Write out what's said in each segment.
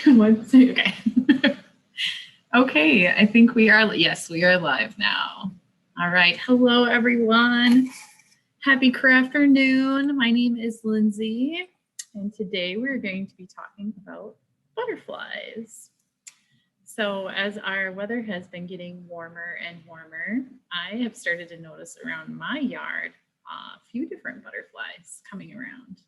What's it? Okay. Okay, I think we are, yes, we are live now. All right, hello everyone. Happy Crafternoon. My name is Lindsay, and today we're going to be talking about butterflies. So as our weather has been getting warmer and warmer, I have started to notice around my yard a few different butterflies coming around.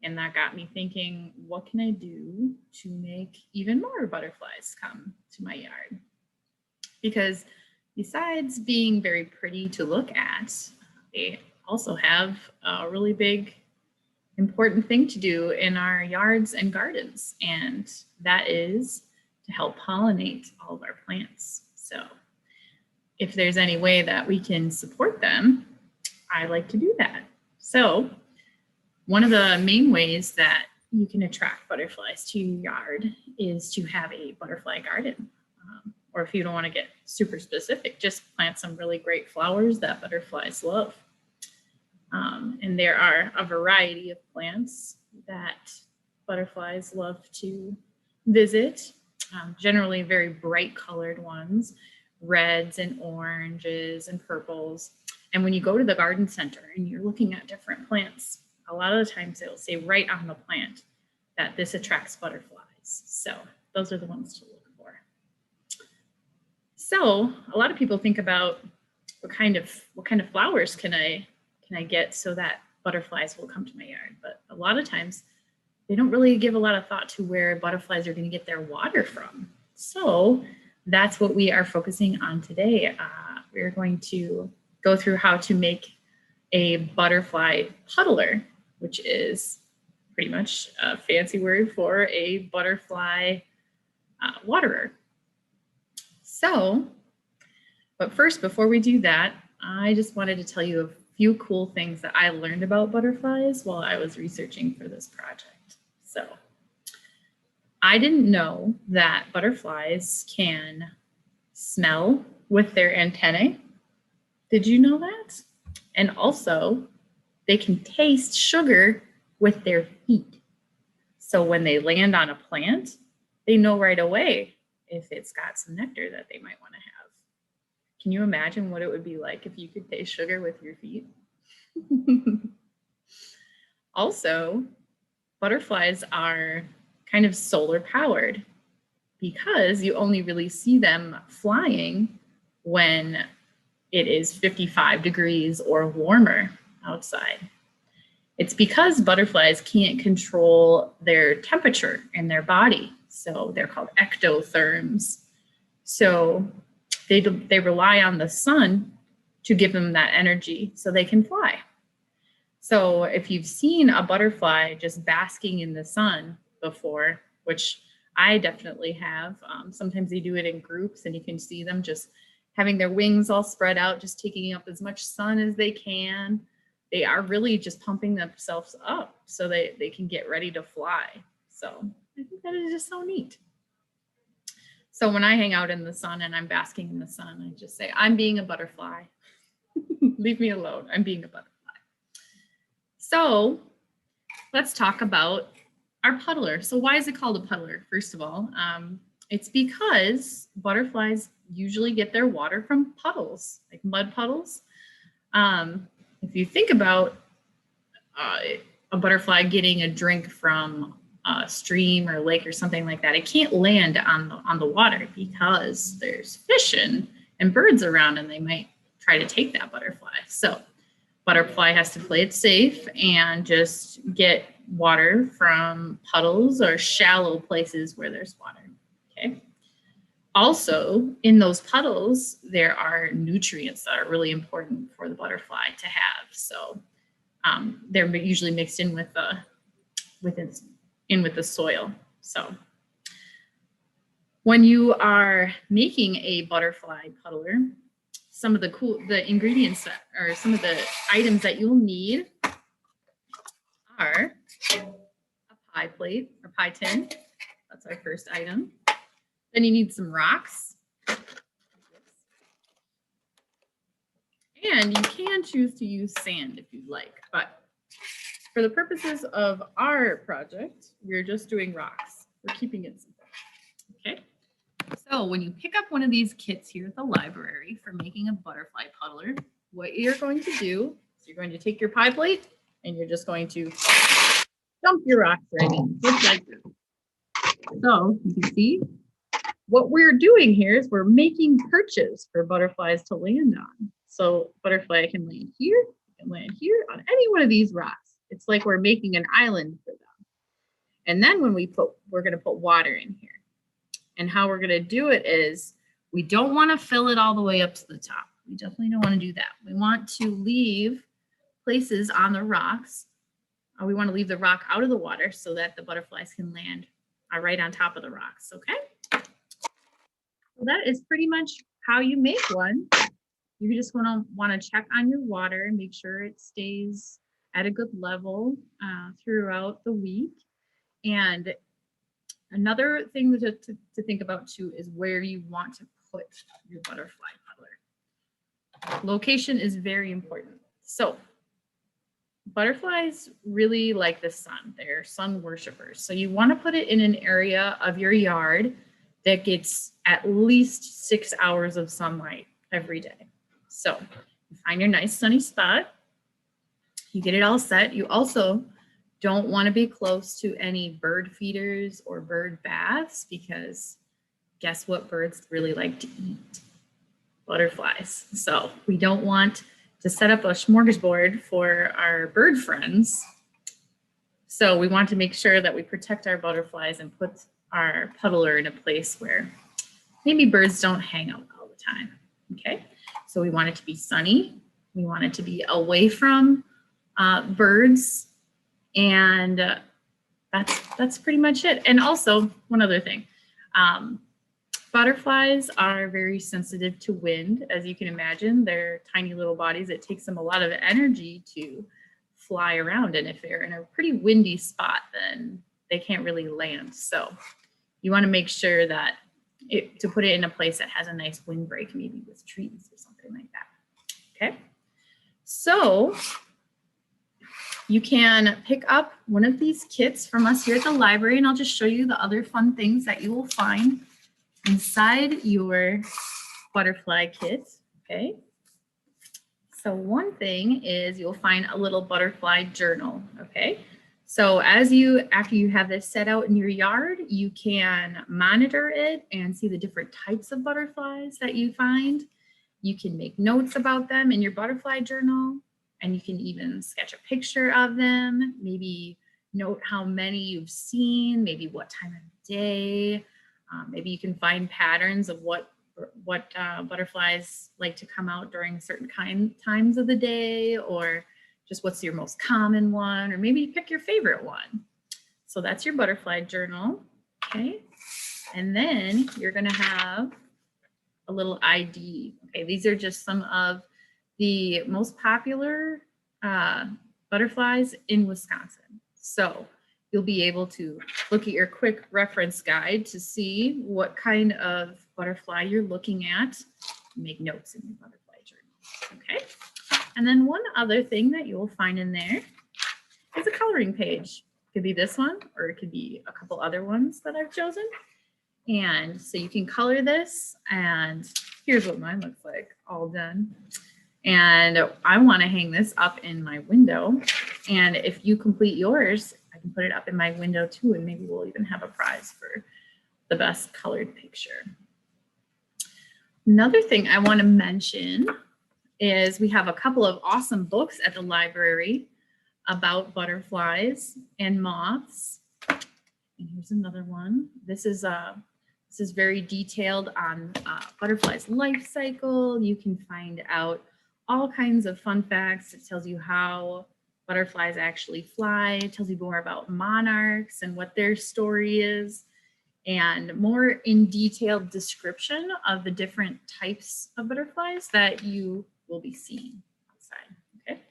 And that got me thinking, what can I do to make even more butterflies come to my yard? Because besides being very pretty to look at, they also have a really big, important thing to do in our yards and gardens. And that is to help pollinate all of our plants. So if there's any way that we can support them, I like to do that. So one of the main ways that you can attract butterflies to your yard is to have a butterfly garden. Or if you don't want to get super specific, just plant some really great flowers that butterflies love. And there are a variety of plants that butterflies love to visit, generally very bright colored ones, reds and oranges and purples. And when you go to the garden center and you're looking at different plants, a lot of the times it'll say right on the plant that this attracts butterflies. So those are the ones to look for. So a lot of people think about what kind of flowers can I get so that butterflies will come to my yard. But a lot of times they don't really give a lot of thought to where butterflies are going to get their water from. So that's what we are focusing on today. We're going to go through how to make a butterfly puddler, which is pretty much a fancy word for a butterfly waterer. So, but first, before we do that, I just wanted to tell you a few cool things that I learned about butterflies while I was researching for this project. So, I didn't know that butterflies can smell with their antennae. Did you know that? And also, they can taste sugar with their feet. So when they land on a plant, they know right away if it's got some nectar that they might want to have. Can you imagine what it would be like if you could taste sugar with your feet? Also, butterflies are kind of solar powered because you only really see them flying when it is 55 degrees or warmer outside. It's because butterflies can't control their temperature in their body. So they're called ectotherms. So they rely on the sun to give them that energy so they can fly. So if you've seen a butterfly just basking in the sun before, which I definitely have, sometimes they do it in groups and you can see them just having their wings all spread out, just taking up as much sun as they can. They are really just pumping themselves up so they can get ready to fly. So I think that is just so neat. So when I hang out in the sun and I'm basking in the sun, I just say, I'm being a butterfly. Leave me alone. I'm being a butterfly. So let's talk about our puddler. So why is it called a puddler? First of all, it's because butterflies usually get their water from puddles, like mud puddles. If you think about a butterfly getting a drink from a stream or lake or something like that, it can't land on the water because there's fish and birds around and they might try to take that butterfly. So butterfly has to play it safe and just get water from puddles or shallow places where there's water. Okay. Also, in those puddles, there are nutrients that are really important for the butterfly to have. So they're usually mixed in with the soil. So when you are making a butterfly puddler, some of the ingredients or some of the items that you'll need are a pie plate or pie tin. That's our first item. Then you need some rocks. And you can choose to use sand if you'd like, but For the purposes of our project, we're just doing rocks. We're keeping it simple. Okay. So when you pick up one of these kits here at the library for making a butterfly puddler, what you're going to do is you're going to take your pie plate and you're just going to dump your rocks right in, just like this. So you can see what we're doing here is we're making perches for butterflies to land on. So butterfly can land here, can land here on any one of these rocks. It's like we're making an island for them. And then when we're going to put water in here. And how we're going to do it is we don't want to fill it all the way up to the top. We definitely don't want to do that. We want to leave places on the rocks. We want to leave the rock out of the water so that the butterflies can land right on top of the rocks, okay? So that is pretty much how you make one. You just want to check on your water and make sure it stays at a good level throughout the week. And another thing to think about too is where you want to put your butterfly puddler. Location is very important. So butterflies really like the sun. They're sun worshipers. So you want to put it in an area of your yard that gets at least 6 hours of sunlight every day. So you find your nice sunny spot. You get it all set. You also don't want to be close to any bird feeders or bird baths because guess what birds really like to eat? Butterflies. So we don't want to set up a smorgasbord for our bird friends. So we want to make sure that we protect our butterflies and put our puddler in a place where maybe birds don't hang out all the time. Okay, so we want it to be sunny. We want it to be away from birds. And that's pretty much it. And also one other thing, butterflies are very sensitive to wind. As you can imagine, they're tiny little bodies. It takes them a lot of energy to fly around. And if they're in a pretty windy spot, then they can't really land. So you want to make sure that to put it in a place that has a nice windbreak, maybe with trees or something like that. Okay. So you can pick up one of these kits from us here at the library, and I'll just show you the other fun things that you will find inside your butterfly kit, okay? So one thing is you'll find a little butterfly journal, okay? So after you have this set out in your yard, you can monitor it and see the different types of butterflies that you find. You can make notes about them in your butterfly journal. And you can even sketch a picture of them, maybe note how many you've seen, maybe what time of day. Maybe you can find patterns of what butterflies like to come out during certain times of the day, or just what's your most common one, or maybe pick your favorite one. So that's your butterfly journal, okay? And then you're gonna have a little ID. Okay, these are just some of the most popular butterflies in Wisconsin. So you'll be able to look at your quick reference guide to see what kind of butterfly you're looking at, make notes in your butterfly journal, okay? And then one other thing that you'll find in there is a coloring page. It could be this one, or it could be a couple other ones that I've chosen. And so you can color this, and here's what mine looks like, all done. And I want to hang this up in my window. And if you complete yours, I can put it up in my window too, and maybe we'll even have a prize for the best colored picture. Another thing I want to mention is we have a couple of awesome books at the library about butterflies and moths. And here's another one. This is very detailed on butterflies' life cycle. You can find out all kinds of fun facts. It tells you how butterflies actually fly. It tells you more about monarchs and what their story is, and more in detailed description of the different types of butterflies that you will be seeing outside, okay?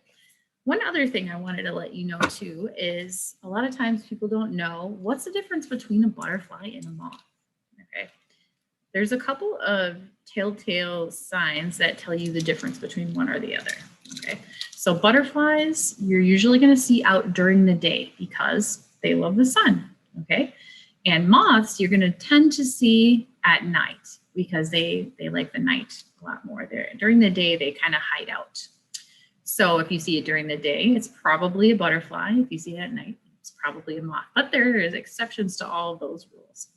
One other thing I wanted to let you know too is a lot of times people don't know what's the difference between a butterfly and a moth, okay? There's a couple of telltale signs that tell you the difference between one or the other, okay? So butterflies, you're usually going to see out during the day because they love the sun, okay? And moths, you're going to tend to see at night because they like the night a lot more. During the day, they kind of hide out. So if you see it during the day, it's probably a butterfly. If you see it at night, it's probably a moth. But there is exceptions to all of those rules.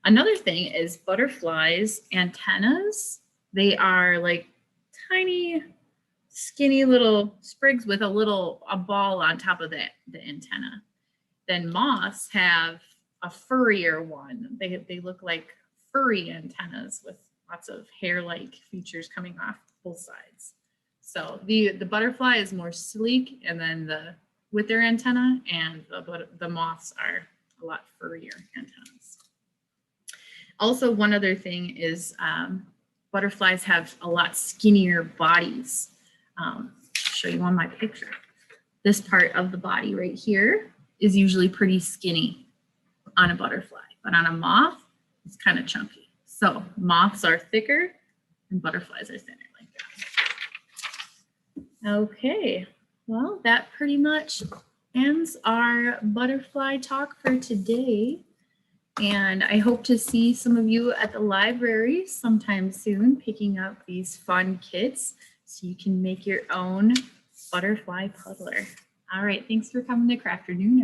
Another thing is butterflies' antennas. They are like tiny, skinny little sprigs with a ball on top of the antenna. Then moths have a furrier one. They look like furry antennas with lots of hair-like features coming off both sides. So the butterfly is more sleek, and then with their antenna, and the moths are a lot furrier antennas. Also, one other thing is butterflies have a lot skinnier bodies. I'll show you on my picture. This part of the body right here is usually pretty skinny on a butterfly, but on a moth, it's kind of chunky. So moths are thicker and butterflies are thinner like that. Okay, well, that pretty much ends our butterfly talk for today. And I hope to see some of you at the library sometime soon, picking up these fun kits so you can make your own butterfly puzzler. All right, thanks for coming to Crafternoon.